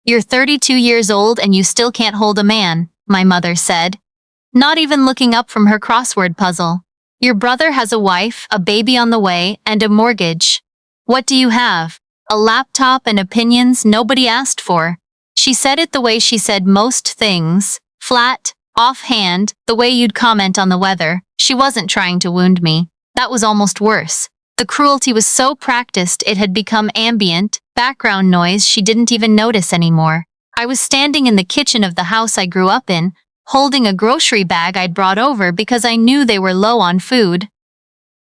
"You're 32 years old and you still can't hold a man," my mother said, not even looking up from her crossword puzzle. "Your brother has a wife, a baby on the way, and a mortgage. What do you have? A laptop and opinions nobody asked for." She said it the way she said most things, flat, offhand, the way you'd comment on the weather. She wasn't trying to wound me. That was almost worse. The cruelty was so practiced it had become ambient, background noise she didn't even notice anymore. I was standing in the kitchen of the house I grew up in, holding a grocery bag I'd brought over because I knew they were low on food.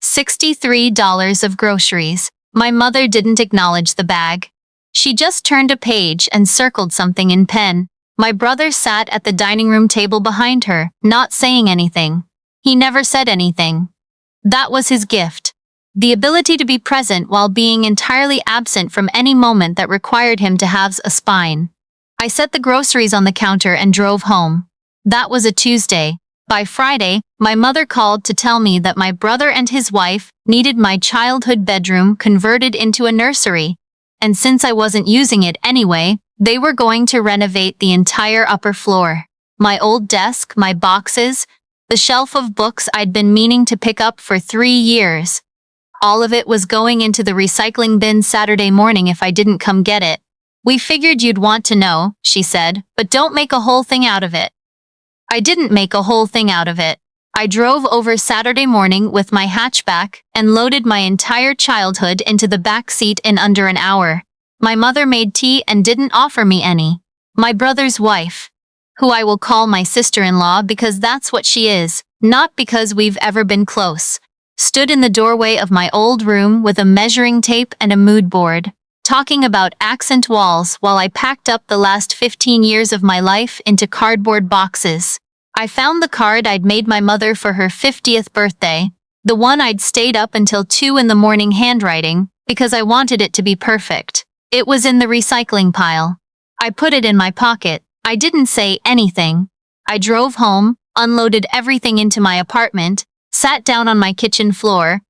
$63 of groceries. My mother didn't acknowledge the bag. She just turned a page and circled something in pen. My brother sat at the dining room table behind her, not saying anything. He never said anything. That was his gift. The ability to be present while being entirely absent from any moment that required him to have a spine. I set the groceries on the counter and drove home. That was a Tuesday. By Friday, my mother called to tell me that my brother and his wife needed my childhood bedroom converted into a nursery, and since I wasn't using it anyway, they were going to renovate the entire upper floor. My old desk, my boxes, the shelf of books I'd been meaning to pick up for 3 years. All of it was going into the recycling bin Saturday morning if I didn't come get it. "We figured you'd want to know," she said, "but don't make a whole thing out of it." I didn't make a whole thing out of it. I drove over Saturday morning with my hatchback and loaded my entire childhood into the back seat in under an hour. My mother made tea and didn't offer me any. My brother's wife, who I will call my sister-in-law because that's what she is, not because we've ever been close, stood in the doorway of my old room with a measuring tape and a mood board, talking about accent walls while I packed up the last 15 years of my life into cardboard boxes. I found the card I'd made my mother for her 50th birthday, the one I'd stayed up until 2 in the morning handwriting, because I wanted it to be perfect. It was in the recycling pile. I put it in my pocket. I didn't say anything. I drove home, unloaded everything into my apartment, sat down on my kitchen floor,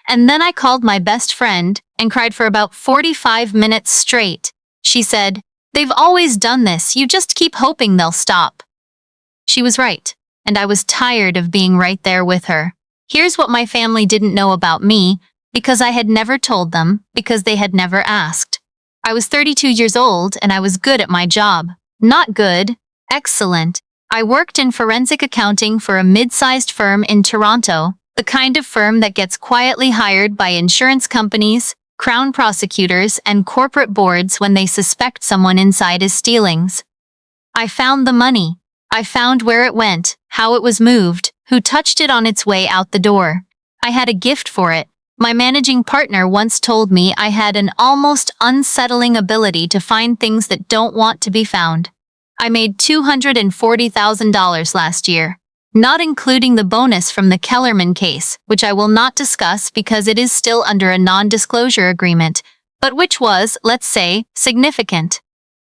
and then I called my best friend and cried for about 45 minutes straight. She said, "They've always done this, you just keep hoping they'll stop." She was right, and I was tired of being right there with her. Here's what my family didn't know about me, because I had never told them, because they had never asked. I was 32 years old and I was good at my job. Not good, excellent. I worked in forensic accounting for a mid-sized firm in Toronto, the kind of firm that gets quietly hired by insurance companies, crown prosecutors, and corporate boards when they suspect someone inside is stealing. I found the money. I found where it went, how it was moved, who touched it on its way out the door. I had a gift for it. My managing partner once told me I had an almost unsettling ability to find things that don't want to be found. I made $240,000 last year, not including the bonus from the Kellerman case, which I will not discuss because it is still under a non-disclosure agreement, but which was, let's say, significant.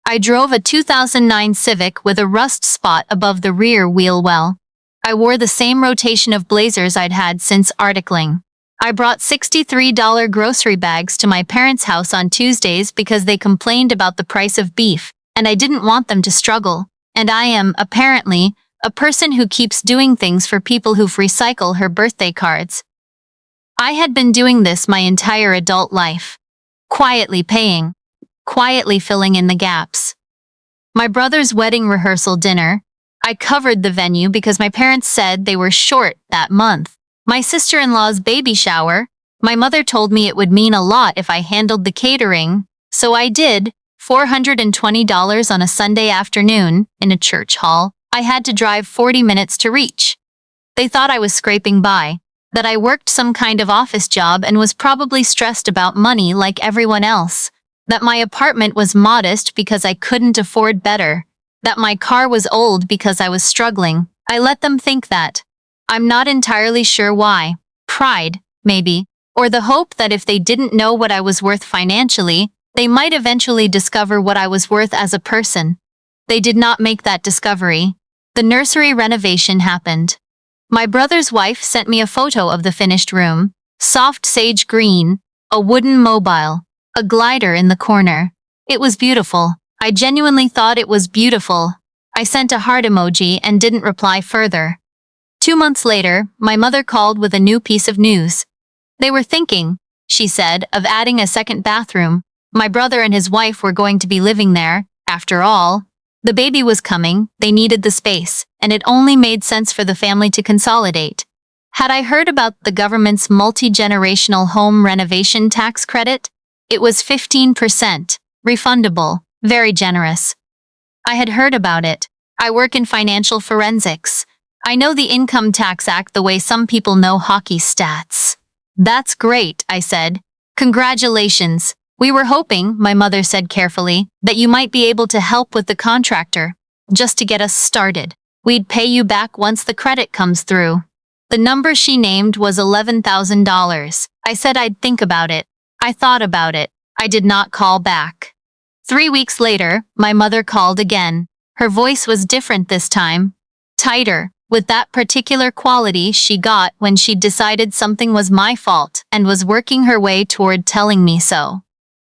I drove a 2009 Civic with a rust spot above the rear wheel well. I wore the same rotation of blazers I'd had since articling. I brought $63 grocery bags to my parents' house on Tuesdays because they complained about the price of beef, and I didn't want them to struggle. And I am, apparently, a person who keeps doing things for people who recycle her birthday cards. I had been doing this my entire adult life. Quietly paying. Quietly filling in the gaps. My brother's wedding rehearsal dinner. I covered the venue because my parents said they were short that month. My sister-in-law's baby shower. My mother told me it would mean a lot if I handled the catering, so I did. $420 on a Sunday afternoon, in a church hall, I had to drive 40 minutes to reach. They thought I was scraping by, that I worked some kind of office job and was probably stressed about money like everyone else, that my apartment was modest because I couldn't afford better, that my car was old because I was struggling. I let them think that. I'm not entirely sure why. Pride, maybe, or the hope that if they didn't know what I was worth financially, they might eventually discover what I was worth as a person. They did not make that discovery. The nursery renovation happened. My brother's wife sent me a photo of the finished room. Soft sage green, a wooden mobile, a glider in the corner. It was beautiful. I genuinely thought it was beautiful. I sent a heart emoji and didn't reply further. 2 months later, my mother called with a new piece of news. They were thinking, she said, of adding a second bathroom. My brother and his wife were going to be living there. After all, the baby was coming, they needed the space, and it only made sense for the family to consolidate. Had I heard about the government's multi-generational home renovation tax credit? It was 15%, refundable, very generous. I had heard about it. I work in financial forensics. I know the Income Tax Act the way some people know hockey stats. That's great, I said. Congratulations. We were hoping, my mother said carefully, that you might be able to help with the contractor, just to get us started. We'd pay you back once the credit comes through. The number she named was $11,000. I said I'd think about it. I thought about it. I did not call back. 3 weeks later, my mother called again. Her voice was different this time. Tighter, with that particular quality she got when she decided something was my fault and was working her way toward telling me so.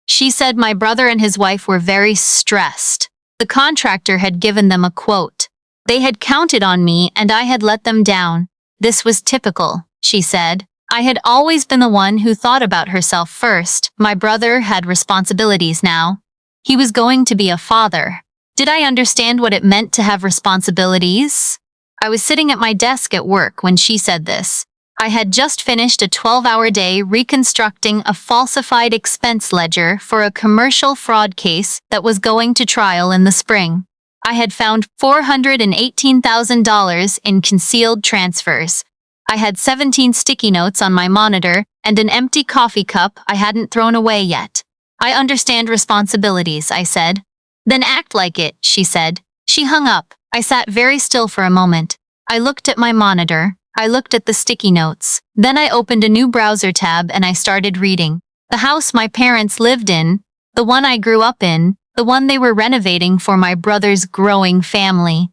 She said my brother and his wife were very stressed. The contractor had given them a quote. They had counted on me and I had let them down. This was typical, she said. I had always been the one who thought about herself first. My brother had responsibilities now. He was going to be a father. Did I understand what it meant to have responsibilities? I was sitting at my desk at work when she said this. I had just finished a 12-hour day reconstructing a falsified expense ledger for a commercial fraud case that was going to trial in the spring. I had found $418,000 in concealed transfers. I had 17 sticky notes on my monitor and an empty coffee cup I hadn't thrown away yet. I understand responsibilities, I said. Then act like it, she said. She hung up. I sat very still for a moment. I looked at my monitor. I looked at the sticky notes. Then I opened a new browser tab and I started reading. The house my parents lived in, the one I grew up in, the one they were renovating for my brother's growing family,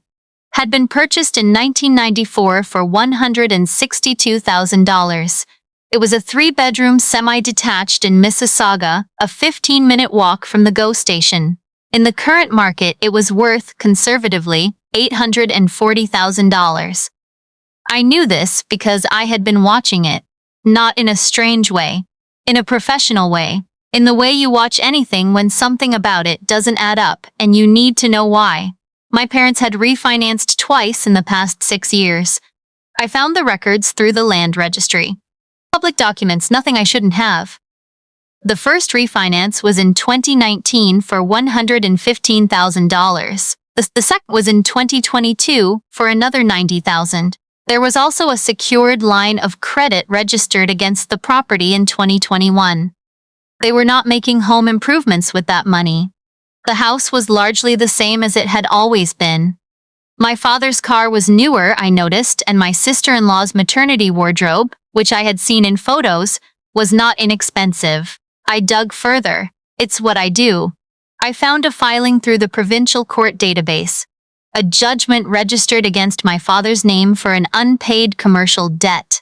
had been purchased in 1994 for $162,000. It was a 3-bedroom semi-detached in Mississauga, a 15-minute walk from the GO station. In the current market, it was worth, conservatively, $840,000. I knew this because I had been watching it. Not in a strange way. In a professional way. In the way you watch anything when something about it doesn't add up and you need to know why. My parents had refinanced twice in the past 6 years. I found the records through the land registry. Public documents, nothing I shouldn't have. The first refinance was in 2019 for $115,000. The second was in 2022 for another $90,000. There was also a secured line of credit registered against the property in 2021. They were not making home improvements with that money. The house was largely the same as it had always been. My father's car was newer, I noticed, and my sister-in-law's maternity wardrobe, which I had seen in photos, was not inexpensive. I dug further. It's what I do. I found a filing through the provincial court database. A judgment registered against my father's name for an unpaid commercial debt.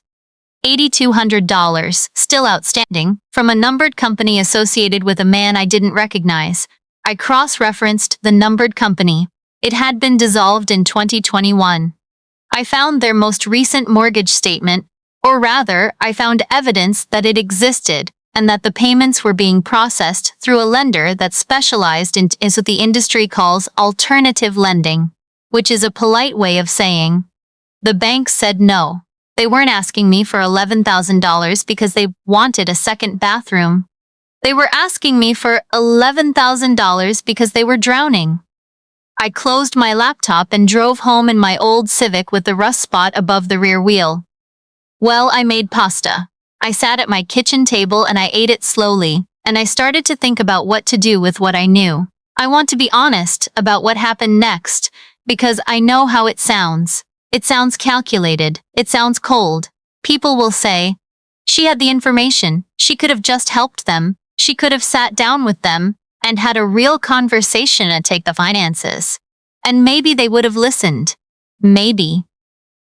$8,200, still outstanding, from a numbered company associated with a man I didn't recognize. I cross-referenced the numbered company. It had been dissolved in 2021. I found their most recent mortgage statement, or rather, I found evidence that it existed and that the payments were being processed through a lender that specialized in what the industry calls alternative lending, which is a polite way of saying, the bank said no. They weren't asking me for $11,000 because they wanted a second bathroom. They were asking me for $11,000 because they were drowning. I closed my laptop and drove home in my old Civic with the rust spot above the rear wheel. Well, I made pasta. I sat at my kitchen table and I ate it slowly, and I started to think about what to do with what I knew. I want to be honest about what happened next, because I know how it sounds. It sounds calculated. It sounds cold. People will say, she had the information. She could have just helped them. She could have sat down with them and had a real conversation and take the finances. And maybe they would have listened. Maybe.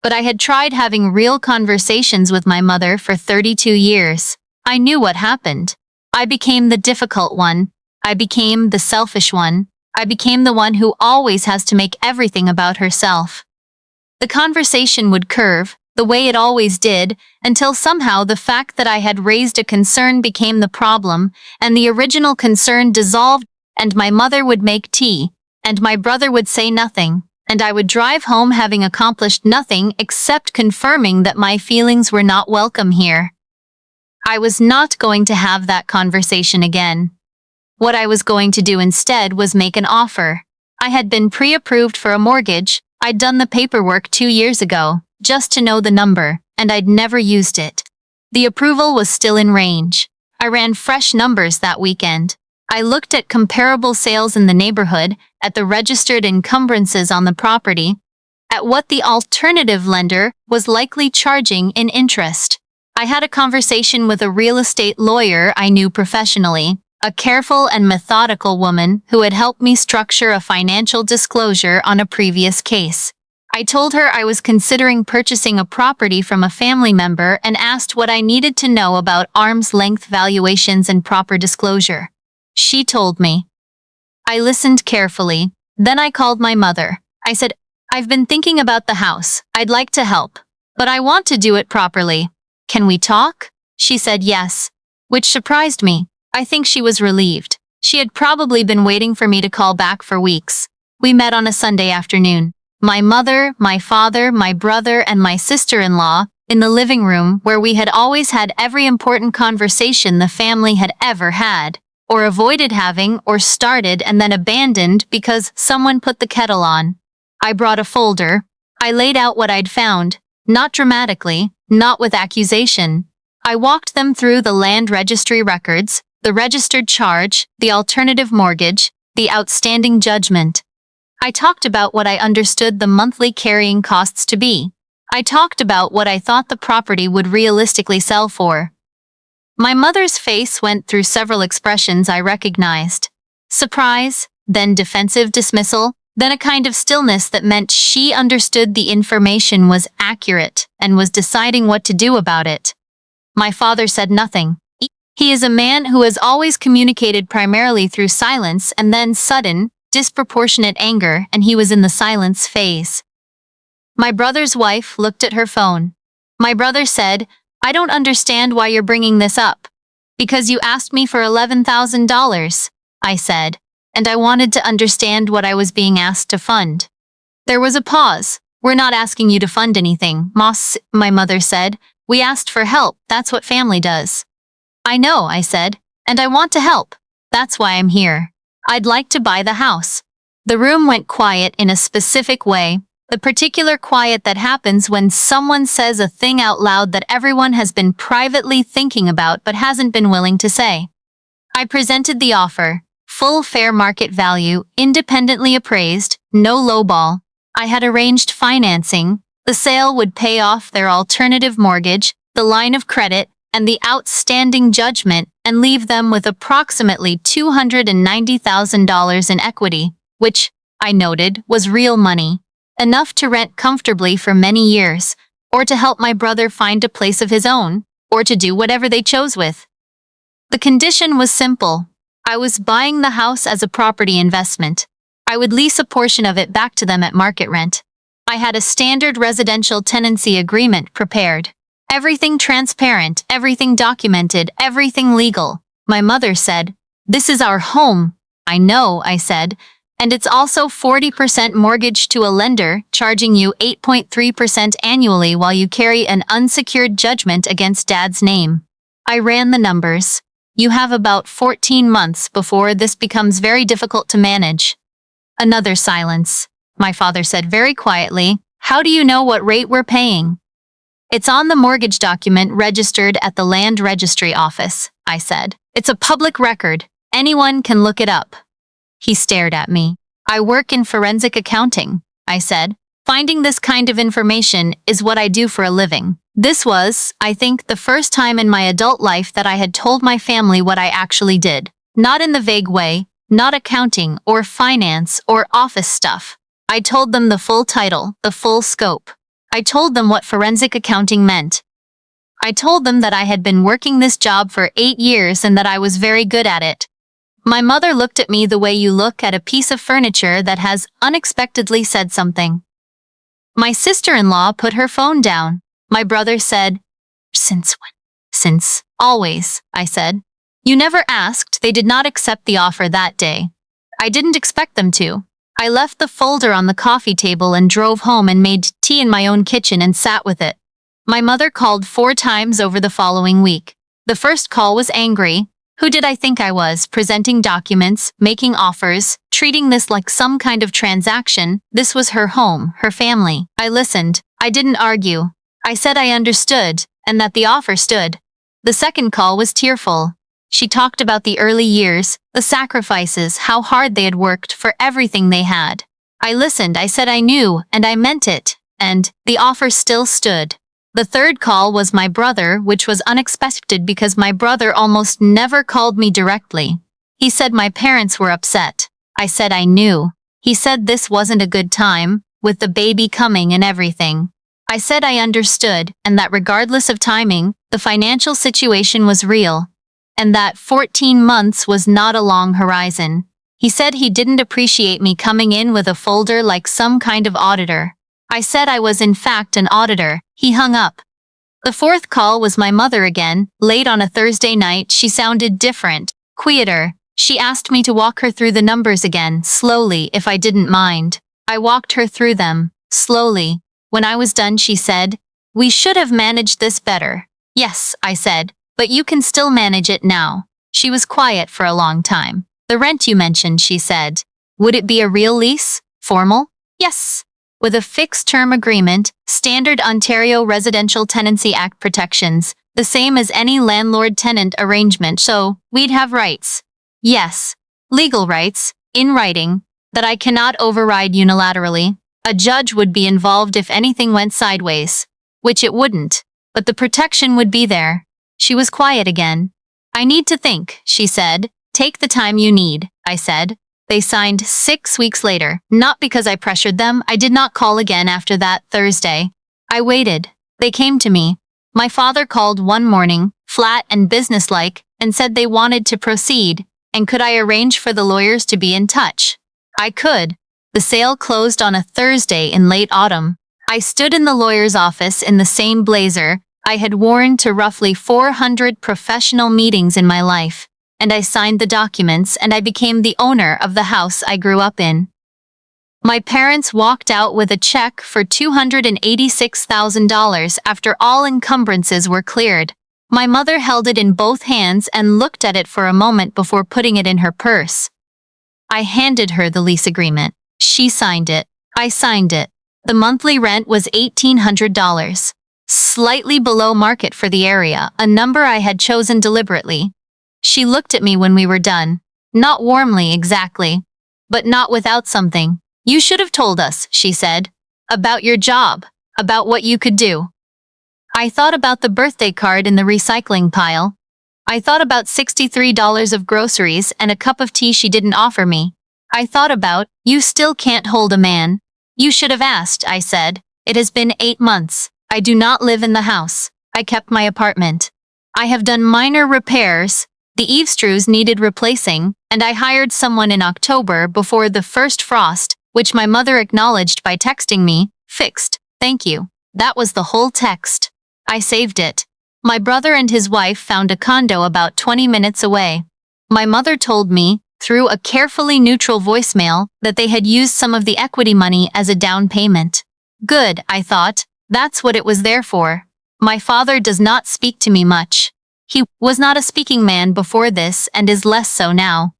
But I had tried having real conversations with my mother for 32 years. I knew what happened. I became the difficult one. I became the selfish one. I became the one who always has to make everything about herself. The conversation would curve, the way it always did, until somehow the fact that I had raised a concern became the problem, and the original concern dissolved, and my mother would make tea, and my brother would say nothing, and I would drive home having accomplished nothing except confirming that my feelings were not welcome here. I was not going to have that conversation again. What I was going to do instead was make an offer. I had been pre-approved for a mortgage. I'd done the paperwork 2 years ago, just to know the number, and I'd never used it. The approval was still in range. I ran fresh numbers that weekend. I looked at comparable sales in the neighborhood, at the registered encumbrances on the property, at what the alternative lender was likely charging in interest. I had a conversation with a real estate lawyer I knew professionally, a careful and methodical woman who had helped me structure a financial disclosure on a previous case. I told her I was considering purchasing a property from a family member and asked what I needed to know about arm's length valuations and proper disclosure. She told me. I listened carefully. Then I called my mother. I said, "I've been thinking about the house. I'd like to help, but I want to do it properly. Can we talk?" She said yes, which surprised me. I think she was relieved. She had probably been waiting for me to call back for weeks. We met on a Sunday afternoon. My mother, my father, my brother, and my sister-in-law, in the living room where we had always had every important conversation the family had ever had, or avoided having, or started and then abandoned because someone put the kettle on. I brought a folder. I laid out what I'd found, not dramatically, not with accusation. I walked them through the land registry records, the registered charge, the alternative mortgage, the outstanding judgment. I talked about what I understood the monthly carrying costs to be. I talked about what I thought the property would realistically sell for. My mother's face went through several expressions I recognized. Surprise, then defensive dismissal, then a kind of stillness that meant she understood the information was accurate and was deciding what to do about it. My father said nothing. He is a man who has always communicated primarily through silence and then sudden, disproportionate anger, and he was in the silence phase. My brother's wife looked at her phone. My brother said, "I don't understand why you're bringing this up." "Because you asked me for $11,000, I said, and I wanted to understand what I was being asked to fund. There was a pause. "We're not asking you to fund anything, Moss," my mother said. "We asked for help, that's what family does." "I know," I said, "and I want to help. That's why I'm here. I'd like to buy the house." The room went quiet in a specific way, the particular quiet that happens when someone says a thing out loud that everyone has been privately thinking about but hasn't been willing to say. I presented the offer, full fair market value, independently appraised, no lowball. I had arranged financing. The sale would pay off their alternative mortgage, the line of credit, and the outstanding judgment, and leave them with approximately $290,000 in equity, which, I noted, was real money, enough to rent comfortably for many years, or to help my brother find a place of his own, or to do whatever they chose with. The condition was simple. I was buying the house as a property investment. I would lease a portion of it back to them at market rent. I had a standard residential tenancy agreement prepared. Everything transparent, everything documented, everything legal. My mother said, "This is our home." "I know," I said, "and it's also 40% mortgage to a lender, charging you 8.3% annually while you carry an unsecured judgment against Dad's name." I ran the numbers. "You have about 14 months before this becomes very difficult to manage." Another silence. My father said very quietly, "How do you know what rate we're paying?" "It's on the mortgage document registered at the land registry office," I said. "It's a public record. Anyone can look it up." He stared at me. "I work in forensic accounting," I said. "Finding this kind of information is what I do for a living." This was, I think, the first time in my adult life that I had told my family what I actually did. Not in the vague way, not accounting or finance or office stuff. I told them the full title, the full scope. I told them what forensic accounting meant. I told them that I had been working this job for 8 years and that I was very good at it. My mother looked at me the way you look at a piece of furniture that has unexpectedly said something. My sister-in-law put her phone down. My brother said, "Since when?" "Since always," I said. "You never asked." They did not accept the offer that day. I didn't expect them to. I left the folder on the coffee table and drove home and made tea in my own kitchen and sat with it. My mother called 4 times over the following week. The first call was angry. Who did I think I was, presenting documents, making offers, treating this like some kind of transaction? This was her home, her family. I listened. I didn't argue. I said I understood, and that the offer stood. The second call was tearful. She talked about the early years, the sacrifices, how hard they had worked for everything they had. I listened. I said I knew, and I meant it, and the offer still stood. The third call was my brother, which was unexpected because my brother almost never called me directly. He said my parents were upset. I said I knew. He said this wasn't a good time, with the baby coming and everything. I said I understood, and that regardless of timing, the financial situation was real, and that 14 months was not a long horizon. He said he didn't appreciate me coming in with a folder like some kind of auditor. I said I was in fact an auditor. He hung up. The fourth call was my mother again, late on a Thursday night. She sounded different, quieter. She asked me to walk her through the numbers again, slowly, if I didn't mind. I walked her through them, slowly. When I was done, she said, "We should have managed this better." "Yes," I said, "but you can still manage it now." She was quiet for a long time. "The rent you mentioned," she said. "Would it be a real lease? Formal?" "Yes. With a fixed-term agreement, standard Ontario Residential Tenancy Act protections, the same as any landlord-tenant arrangement, so we'd have rights." "Yes. Legal rights, in writing, that I cannot override unilaterally. A judge would be involved if anything went sideways, which it wouldn't, but the protection would be there." She was quiet again. "I need to think," she said. "Take the time you need," I said. They signed 6 weeks later, not because I pressured them. I did not call again after that Thursday. I waited. They came to me. My father called one morning, flat and businesslike, and said they wanted to proceed, and could I arrange for the lawyers to be in touch. I could. The sale closed on a Thursday in late autumn. I stood in the lawyer's office in the same blazer I had worn to roughly 400 professional meetings in my life, and I signed the documents and I became the owner of the house I grew up in. My parents walked out with a check for $286,000 after all encumbrances were cleared. My mother held it in both hands and looked at it for a moment before putting it in her purse. I handed her the lease agreement. She signed it. I signed it. The monthly rent was $1,800. Slightly below market for the area, a number I had chosen deliberately. She looked at me when we were done. Not warmly exactly, but not without something. "You should have told us," she said. "About your job. About what you could do." I thought about the birthday card in the recycling pile. I thought about $63 of groceries and a cup of tea she didn't offer me. I thought about, "You still can't hold a man." "You should have asked," I said. "It has been 8 months. I do not live in the house. I kept my apartment. I have done minor repairs. The eave screws needed replacing, and I hired someone in October before the first frost, which my mother acknowledged by texting me, "Fixed, thank you." That was the whole text. I saved it. My brother and his wife found a condo about 20 minutes away. My mother told me, through a carefully neutral voicemail, that they had used some of the equity money as a down payment. Good, I thought. That's what it was there for. My father does not speak to me much. He was not a speaking man before this and is less so now.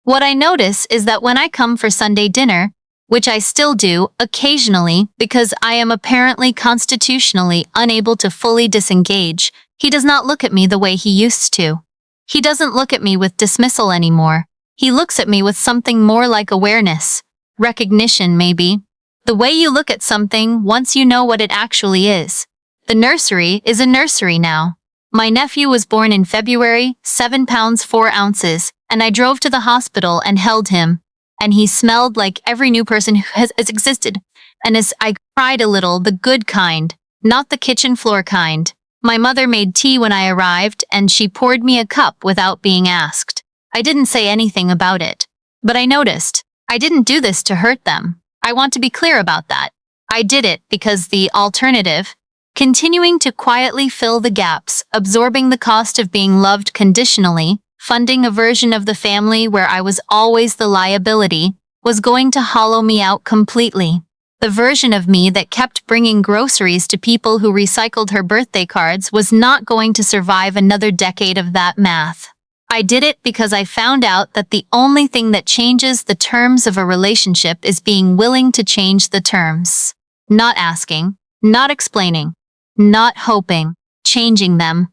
What I notice is that when I come for Sunday dinner, which I still do occasionally because I am apparently constitutionally unable to fully disengage, he does not look at me the way he used to. He doesn't look at me with dismissal anymore. He looks at me with something more like awareness. Recognition, maybe. The way you look at something once you know what it actually is. The nursery is a nursery now. My nephew was born in February, 7 pounds 4 ounces, and I drove to the hospital and held him. And he smelled like every new person who has existed. And as I cried a little, the good kind, not the kitchen floor kind. My mother made tea when I arrived, and she poured me a cup without being asked. I didn't say anything about it. But I noticed. I didn't do this to hurt them. I want to be clear about that. I did it because the alternative, continuing to quietly fill the gaps, absorbing the cost of being loved conditionally, funding a version of the family where I was always the liability, was going to hollow me out completely. The version of me that kept bringing groceries to people who recycled her birthday cards was not going to survive another decade of that math. I did it because I found out that the only thing that changes the terms of a relationship is being willing to change the terms. Not asking, not explaining, not hoping, changing them.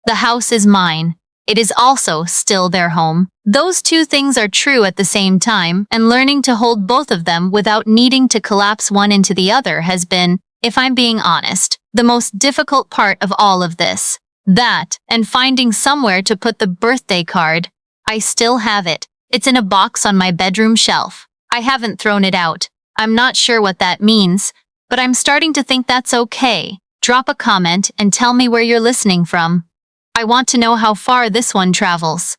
The house is mine. It is also still their home. Those two things are true at the same time, and learning to hold both of them without needing to collapse one into the other has been, if I'm being honest, the most difficult part of all of this. That, and finding somewhere to put the birthday card. I still have it. It's in a box on my bedroom shelf. I haven't thrown it out. I'm not sure what that means, but I'm starting to think that's okay. Drop a comment and tell me where you're listening from. I want to know how far this one travels.